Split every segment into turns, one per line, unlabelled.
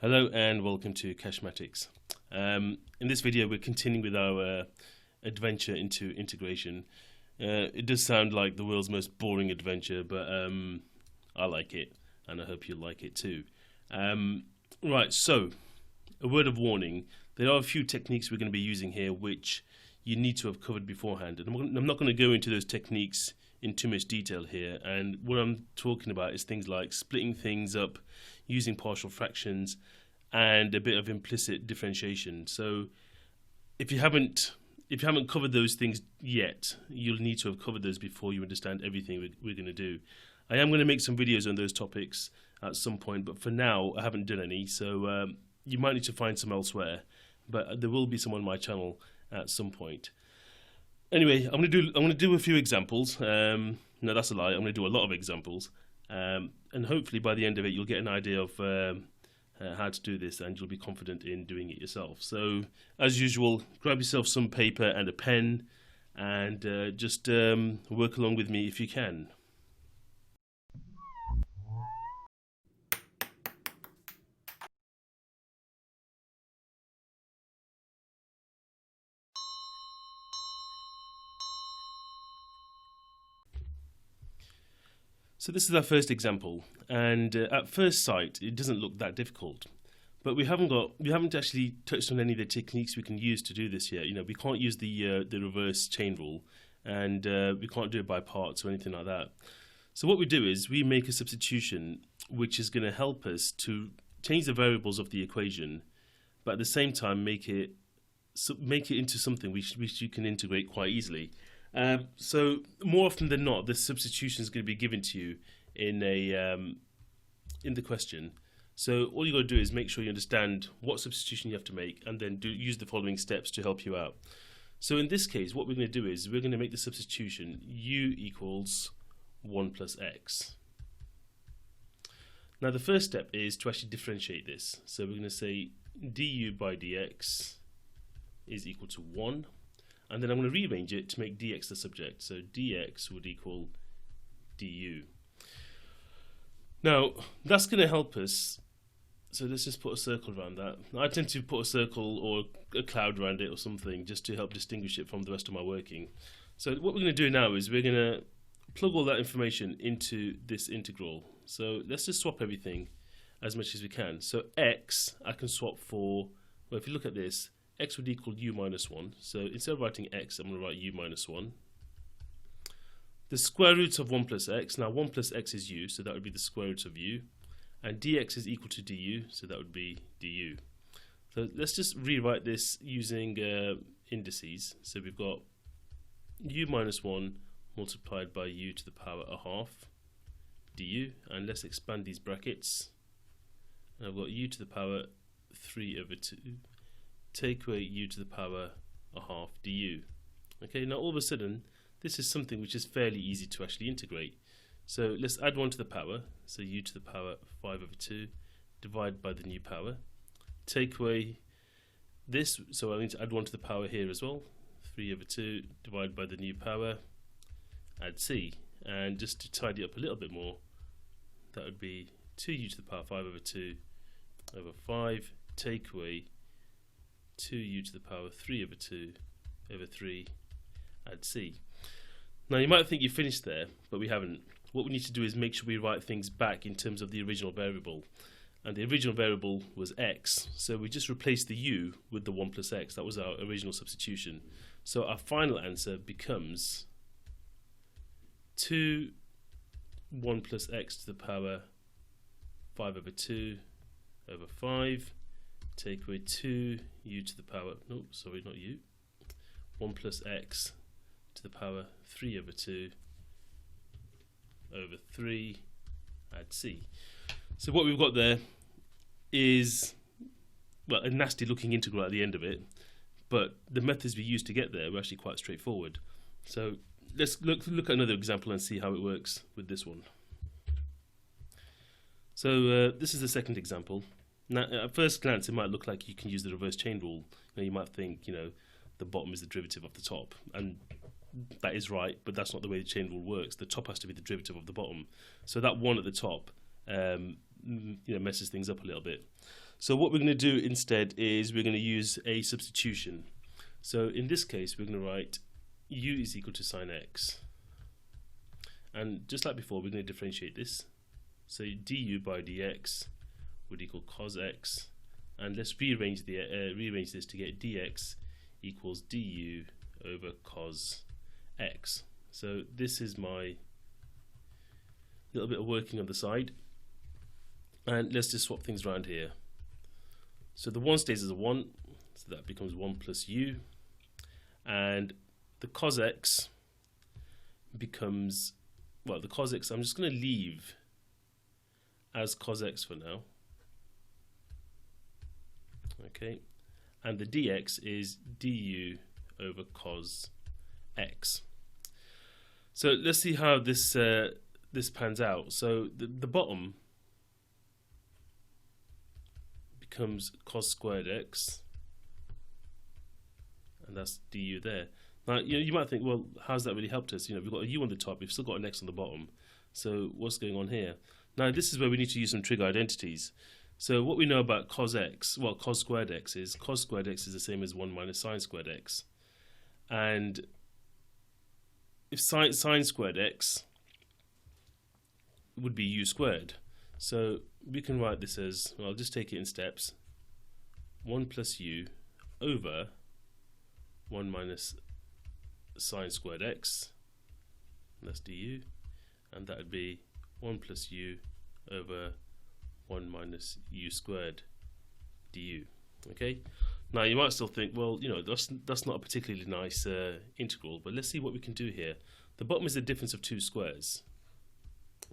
Hello and welcome to Cashmatics. In this video we're continuing with our adventure into integration. It does sound like the world's most boring adventure, but I like it and I hope you'll like it too. Right, so a word of warning, there are a few techniques we're going to be using here which you need to have covered beforehand, and I'm not going to go into those techniques in too much detail here, and what I'm talking about is things like splitting things up, using partial fractions, and a bit of implicit differentiation. So if you haven't covered those things yet, you'll need to have covered those before you understand everything we're going to do. I am going to make some videos on those topics at some point, but for now I haven't done any, so you might need to find some elsewhere, but there will be some on my channel at some point. Anyway, I'm going to do a few examples. No, that's a lie. I'm going to do a lot of examples, and hopefully by the end of it, you'll get an idea of how to do this, and you'll be confident in doing it yourself. So, as usual, grab yourself some paper and a pen, and just work along with me if you can. So this is our first example, and at first sight it doesn't look that difficult, but we haven't actually touched on any of the techniques we can use to do this yet. You know, we can't use the reverse chain rule, and we can't do it by parts or anything like that. So what we do is we make a substitution which is going to help us to change the variables of the equation, but at the same time make it into something which you can integrate quite easily. So more often than not, the substitution is going to be given to you in the question. So all you got to do is make sure you understand what substitution you have to make, and then use the following steps to help you out. So in this case, what we're going to do is we're going to make the substitution u equals 1 plus x. Now the first step is to actually differentiate this. So we're going to say du by dx is equal to 1. And then I'm going to rearrange it to make dx the subject. So dx would equal du. Now, that's going to help us. So let's just put a circle around that. I tend to put a circle or a cloud around it or something just to help distinguish it from the rest of my working. So what we're going to do now is we're going to plug all that information into this integral. So let's just swap everything as much as we can. So x, I can swap for, well, if you look at this, x would equal u minus 1. So instead of writing x, I'm going to write u minus 1. The square root of 1 plus x. Now 1 plus x is u, so that would be the square root of u. And dx is equal to du, so that would be du. So let's just rewrite this using indices. So we've got u minus 1 multiplied by u to the power a half du. And let's expand these brackets. And I've got u to the power 3 over 2. Take away u to the power a half du. Okay, now all of a sudden this is something which is fairly easy to actually integrate. So let's add 1 to the power, so u to the power 5 over 2, divide by the new power. Take away this, so I need to add 1 to the power here as well, 3 over 2, divide by the new power, add c. And just to tidy up a little bit more, that would be 2u to the power 5 over 2 over 5, take away 2u to the power 3 over 2 over 3, add c. Now you might think you finished there, but we haven't. What we need to do is make sure we write things back in terms of the original variable. And the original variable was x, so we just replaced the u with the 1 plus x. That was our original substitution. So our final answer becomes 2 1 plus x to the power 5 over 2 over 5. Take away 2 u to the power, no, sorry, not u, 1 plus x to the power 3 over 2 over 3, add c. So what we've got there is, well, a nasty looking integral at the end of it, but the methods we used to get there were actually quite straightforward. So let's look at another example and see how it works with this one. So this is the second example. Now, at first glance, it might look like you can use the reverse chain rule. You might think, the bottom is the derivative of the top, and that is right, but that's not the way the chain rule works. The top has to be the derivative of the bottom. So that 1 at the top messes things up a little bit. So what we're going to do instead is we're going to use a substitution. So in this case, we're going to write u is equal to sine x. And just like before, we're going to differentiate this. So du by dx would equal cos x. And let's rearrange this to get dx equals du over cos x. So this is my little bit of working on the side. And let's just swap things around here. So the 1 stays as a 1, so that becomes 1 plus u. And the cos x becomes, well, the cos x I'm just going to leave as cos x for now. Okay, and the dx is du over cos x. So let's see how this this pans out. So the bottom becomes cos squared x, and that's du there. Now you might think, well, how's that really helped us? We've got a u on the top, we've still got an x on the bottom. So what's going on here? Now this is where we need to use some trig identities. So what we know about cos x, well, cos squared x is the same as 1 minus sine squared x. And if sine squared x would be u squared. So we can write this as, well, I'll just take it in steps. 1 plus u over 1 minus sine squared x, that's du, and that would be 1 plus u over 1 minus u squared du. Okay, now you might still think, well, that's not a particularly nice integral, but let's see what we can do here. The bottom is the difference of two squares.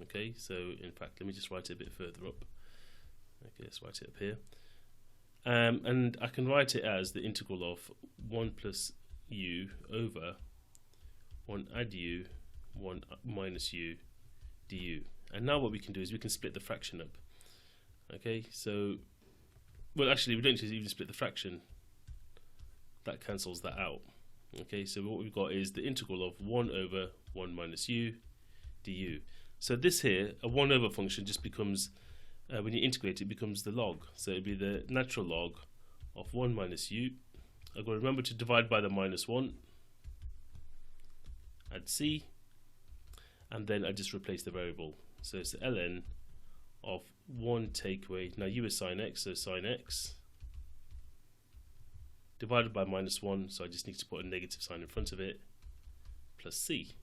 Okay, so in fact, let me just write it a bit further up. Okay, let's write it up here. And I can write it as the integral of 1 plus u over 1 add u, 1 minus u du. And now what we can do is we can split the fraction up. Okay, so, well, actually we don't even split the fraction. That cancels that out. Okay, so what we've got is the integral of 1 over 1 minus u du. So this here, a 1 over function, just becomes, when you integrate it, becomes the log. So it'd be the natural log of 1 minus u. I've got to remember to divide by the minus 1, add c, and then I just replace the variable. So it's the ln of 1 take away, now u is sine x, so sine x, divided by minus 1, so I just need to put a negative sign in front of it, plus c.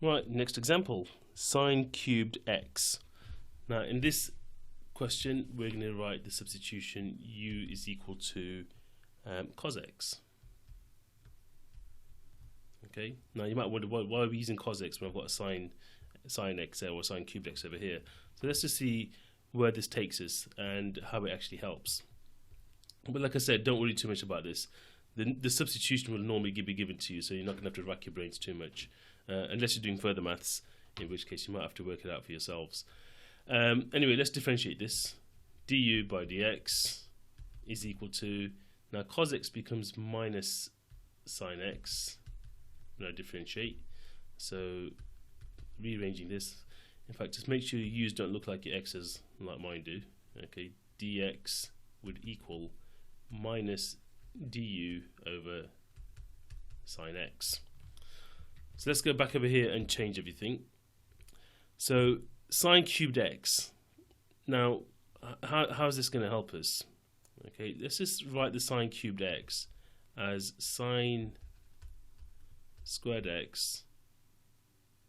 Right, next example, sine cubed x. Now in this question we're going to write the substitution u is equal to cos x. Okay, now you might wonder, why are we using cos x when I've got a sine x there, or sine cubed x over here? So let's just see where this takes us and how it actually helps. But like I said, don't worry too much about this. The substitution will normally be given to you, so you're not going to have to rack your brains too much, unless you're doing further maths, in which case you might have to work it out for yourselves. Anyway, let's differentiate this. Du by dx is equal to, now cos x becomes minus sine x when I differentiate. So rearranging this, in fact, just make sure your u's don't look like your x's like mine do. Okay, dx would equal minus du over sine x. So let's go back over here and change everything. So sine cubed x. Now, how is this going to help us? Okay, let's just write the sine cubed x as sine squared x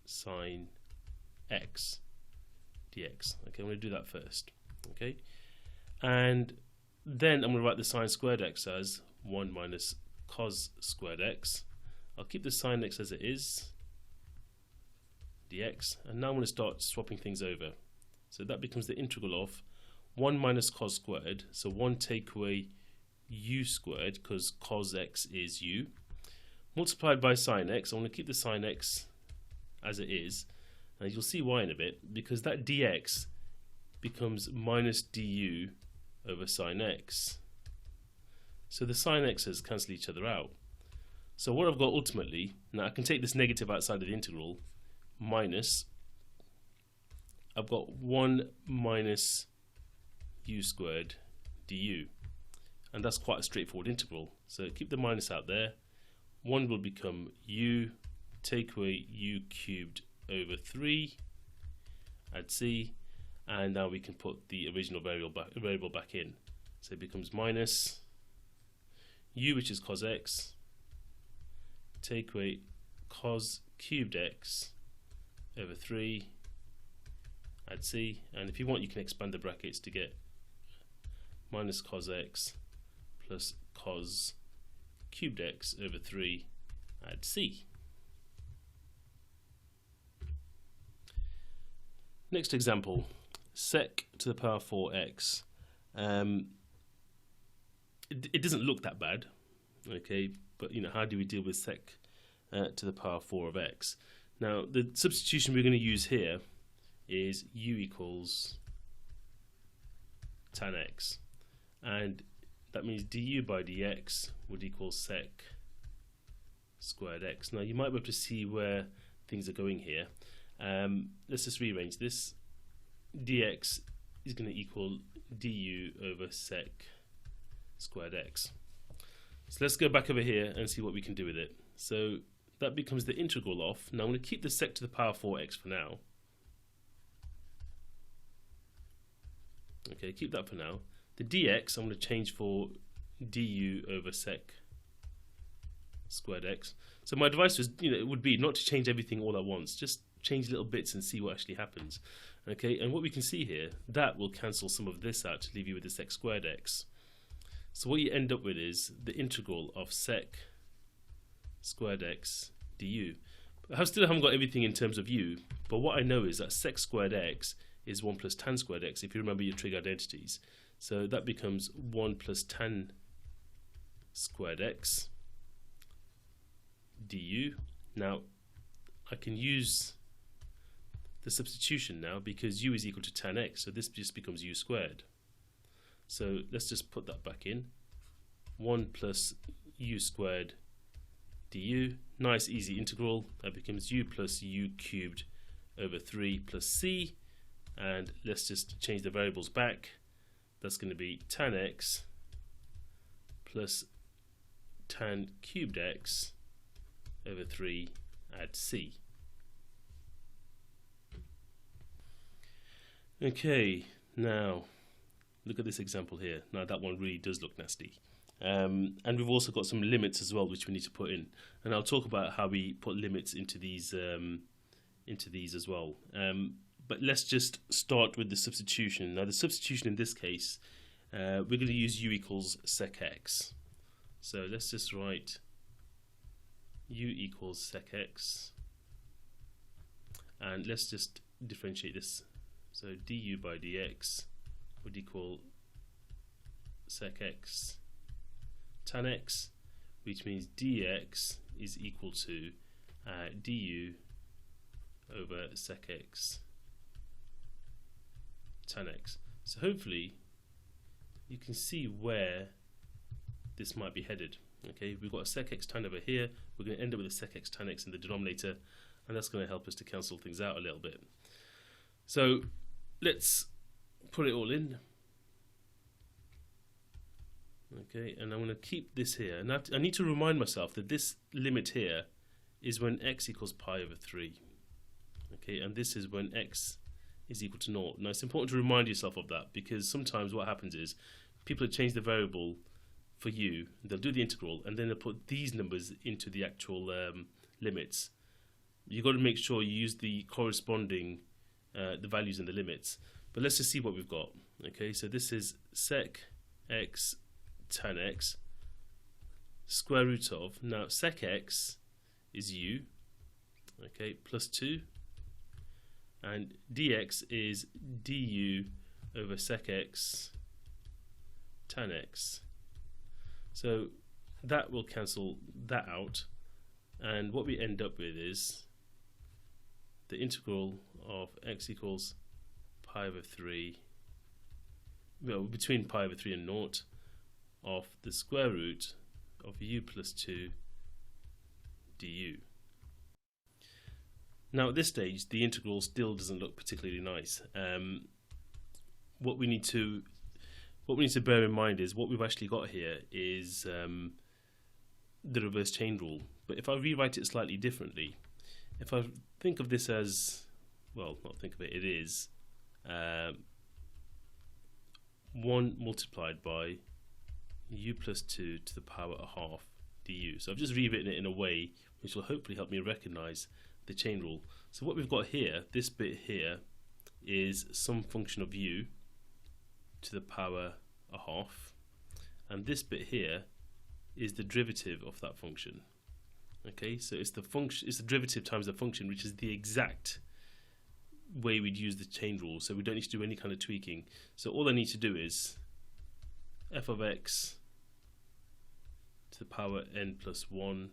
sine x dx. Okay, I'm going to do that first. Okay, and then I'm going to write the sine squared x as 1 minus cos squared x. I'll keep the sine x as it is, dx, and now I'm going to start swapping things over. So that becomes the integral of 1 minus cos squared, so 1 take away u squared, because cos x is u, multiplied by sine x. I want to keep the sine x as it is, and you'll see why in a bit, because that dx becomes minus du over sine x. So the sine x's cancel each other out. So what I've got ultimately, now I can take this negative outside of the integral, minus I've got 1 minus u squared du, and that's quite a straightforward integral. So keep the minus out there. 1 will become u, take away u cubed over 3, add c, and now we can put the original variable back in. So it becomes minus u, which is cos x, take away cos cubed x over 3, add c, and if you want you can expand the brackets to get minus cos x plus cos cubed x over 3, add c. Next example, sec to the power 4x. It doesn't look that bad, okay, but how do we deal with sec to the power 4 of x? Now the substitution we're going to use here is u equals tan x, and that means du by dx would equal sec squared x. Now you might be able to see where things are going here. Let's just rearrange this. Dx is going to equal du over sec squared x. So let's go back over here and see what we can do with it. So that becomes the integral of, now I'm going to keep the sec to the power 4x for now. Okay, keep that for now. The dx I'm going to change for du over sec squared x. So my advice was, it would be not to change everything all at once, just change little bits and see what actually happens. Okay, and what we can see here, that will cancel some of this out to leave you with the sec squared x. So what you end up with is the integral of sec squared x du. I still haven't got everything in terms of u, but what I know is that sec squared x is 1 plus tan squared x, if you remember your trig identities. So that becomes 1 plus tan squared x du. Now I can use the substitution now because u is equal to tan x, so this just becomes u squared. So let's just put that back in. 1 plus u squared du, nice easy integral, that becomes u plus u cubed over 3 plus c, and let's just change the variables back. That's going to be tan x plus tan cubed x over 3, add c. Okay, now look at this example here. Now that one really does look nasty. And we've also got some limits as well which we need to put in, and I'll talk about how we put limits into these as well. But let's just start with the substitution. Now the substitution in this case, we're going to use u equals sec x. So let's just write u equals sec x, and let's just differentiate this. So du by dx would equal sec x tan x, which means dx is equal to du over sec x tan x. So hopefully you can see where this might be headed. Okay, we've got a sec x tan over here, we're going to end up with a sec x tan x in the denominator, and that's going to help us to cancel things out a little bit. So let's put it all in. Okay, and I'm going to keep this here, and I need to remind myself that this limit here is when x equals pi over 3. Okay, and this is when x is equal to 0. Now it's important to remind yourself of that, because sometimes what happens is people change the variable for u, they'll do the integral, and then they'll put these numbers into the actual limits. You've got to make sure you use the corresponding the values in the limits. But let's just see what we've got. Okay, so this is sec x tan x square root of, now sec x is u, okay, plus 2, and dx is du over sec x tan x. So that will cancel that out, and what we end up with is the integral of x equals pi over 3, well, between pi over 3 and 0, of the square root of u plus 2 du. Now at this stage, the integral still doesn't look particularly nice. What we need to bear in mind is what we've actually got here is the reverse chain rule. But if I rewrite it slightly differently, if I think of this as, well, not think of it, it is 1 multiplied by u plus 2 to the power a half du. So I've just rewritten it in a way which will hopefully help me recognize the chain rule. So what we've got here, this bit here, is some function of u to the power a half, and this bit here is the derivative of that function. Okay, so it's the function, it's the derivative times the function, which is the exact way we'd use the chain rule, so we don't need to do any kind of tweaking. So all I need to do is f of x to the power n plus 1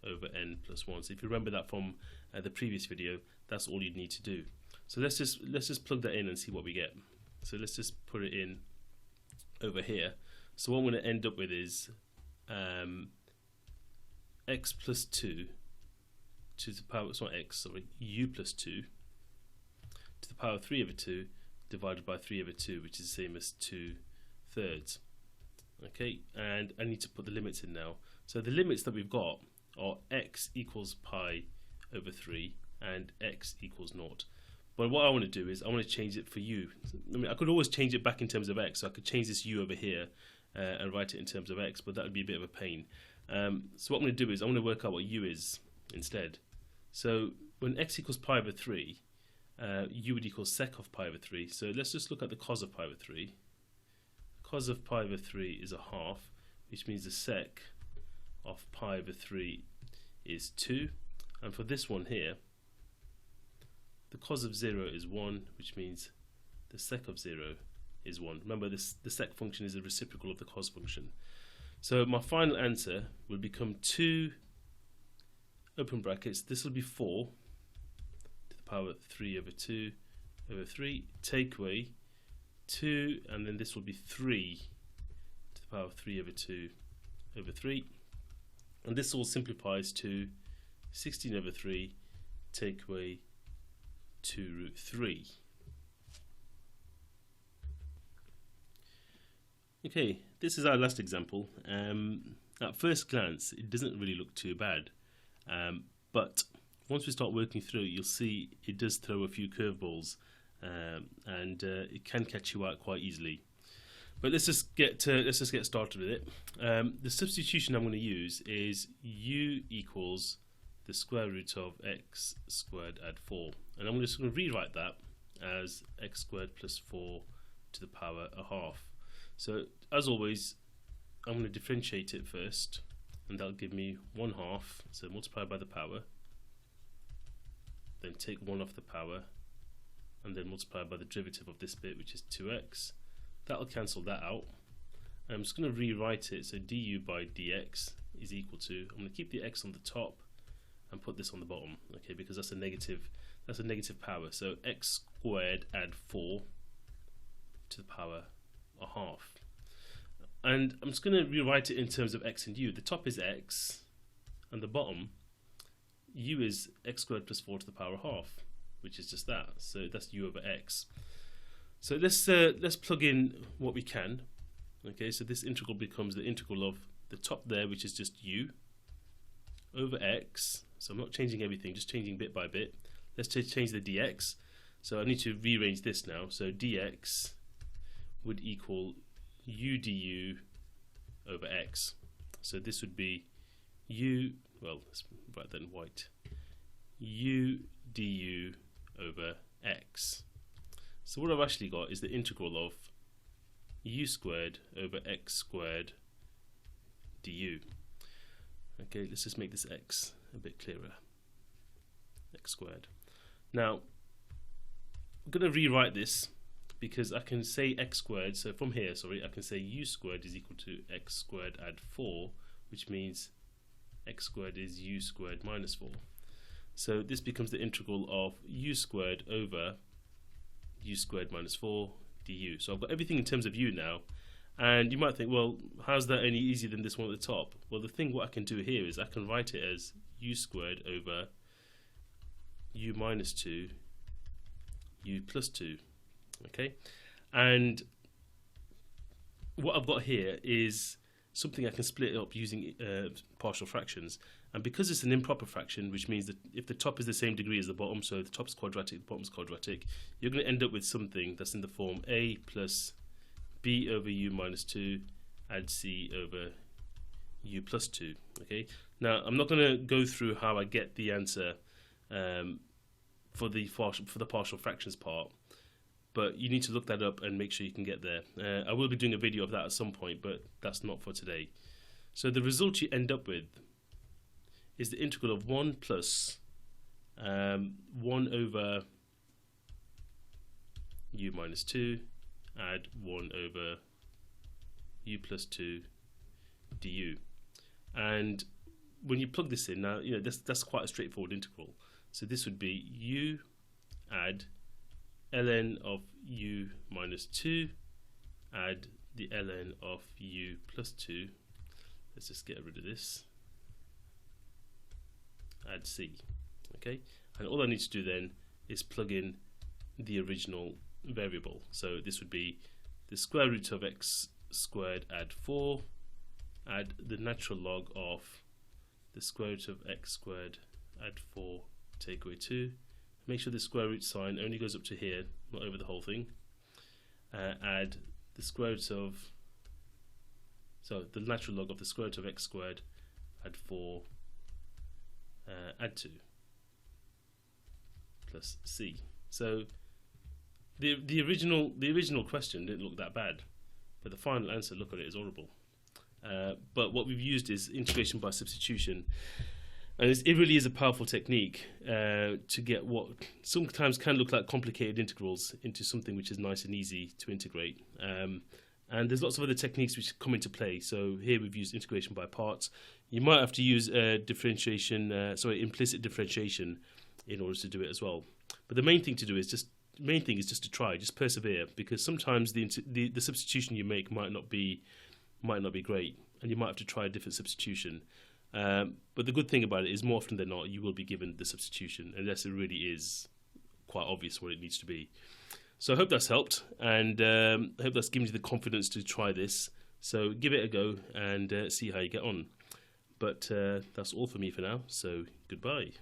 over n plus 1. So if you remember that from the previous video, that's all you'd need to do. So let's just plug that in and see what we get. So let's just put it in over here. So what I'm going to end up with is x plus 2 to the power, it's not x, sorry, u plus 2 to the power 3 over 2 divided by 3 over 2, which is the same as 2/3. Okay, and I need to put the limits in now. So the limits that we've got are x equals pi over 3 and x equals 0. But what I want to do is I want to change it for u. I mean, I could always change it back in terms of x, so I could change this u over here and write it in terms of x, but that would be a bit of a pain. So what I'm going to do is I want to work out what u is instead. So when x equals pi over 3, u would equal sec of pi over 3. So let's just look at the cos of pi over 3. Cos of pi over 3 is a half, which means the sec of pi over 3 is 2. And for this one here, the cos of 0 is 1, which means the sec of 0 is 1. Remember, the sec function is a reciprocal of the cos function. So my final answer will become 2, open brackets, this will be 4 to the power 3 over 2 over 3, take away 2, and then this will be 3 to the power 3 over 2 over 3. And this all simplifies to 16 over 3, take away 2 root 3. Okay, this is our last example. At first glance, it doesn't really look too bad, but once we start working through it, you'll see it does throw a few curveballs, and it can catch you out quite easily. But let's just get started with it. The substitution I'm going to use is u equals the square root of x squared add 4, and I'm just going to rewrite that as x squared plus 4 to the power a half. So as always, I'm going to differentiate it first, and that'll give me 1/2, so multiply by the power, then take 1 off the power, and then multiply by the derivative of this bit, which is 2x. That'll cancel that out. I'm just going to rewrite it, so du by dx is equal to, I'm going to keep the x on the top and put this on the bottom, okay, because that's a negative power. So x squared add 4 to the power a half. And I'm just going to rewrite it in terms of x and u. The top is x, and the bottom, u is x squared plus 4 to the power a half, which is just that. So that's u over x. So let's plug in what we can. Okay, so this integral becomes the integral of the top there, which is just u, over x. So I'm not changing everything, just changing bit by bit. Let's change the dx. So I need to rearrange this now. So dx would equal u du over x. So this would be u, well, let's write that in white, u du over x. So what I've actually got is the integral of u squared over x squared du. Okay, let's just make this x a bit clearer. X squared. Now, I'm going to rewrite this because I can say x squared, so from here, sorry, I can say u squared is equal to x squared add 4, which means x squared is u squared minus 4. So this becomes the integral of u squared over u squared minus 4 du. So I've got everything in terms of u now, and you might think, well, how's that any easier than this one at the top? Well, the thing what I can do here is I can write it as u squared over u minus 2, u plus 2. Okay, and what I've got here is something I can split up using partial fractions. And because it's an improper fraction, which means that if the top is the same degree as the bottom, so the top is quadratic, the bottom is quadratic, you're going to end up with something that's in the form a plus b over u minus 2 add c over u plus 2. Okay. Now I'm not going to go through how I get the answer for the partial fractions part, but you need to look that up and make sure you can get there. I will be doing a video of that at some point, but that's not for today. So the result you end up with is the integral of 1 plus 1 over u minus 2 add 1 over u plus 2 du. And when you plug this in, now that's quite a straightforward integral. So this would be u add ln of u minus 2 add the ln of u plus 2. Let's just get rid of this. Add c. Okay, and all I need to do then is plug in the original variable. So this would be the square root of x squared add 4 add the natural log of the square root of x squared add 4 take away 2. Make sure the square root sign only goes up to here, not over the whole thing. Add the square root of, so the natural log of the square root of x squared add 4 add 2 plus c. So the original question didn't look that bad, but the final answer, look at it, is horrible. But what we've used is integration by substitution, and it really is a powerful technique to get what sometimes can look like complicated integrals into something which is nice and easy to integrate. And there's lots of other techniques which come into play. So here we've used integration by parts. You might have to use implicit differentiation in order to do it as well. But the main thing is just to try, just persevere, because sometimes the substitution you make might not be great, and you might have to try a different substitution. But the good thing about it is more often than not you will be given the substitution, unless it really is quite obvious what it needs to be. So I hope that's helped, and I hope that's given you the confidence to try this. So give it a go and see how you get on. But that's all for me for now, so goodbye.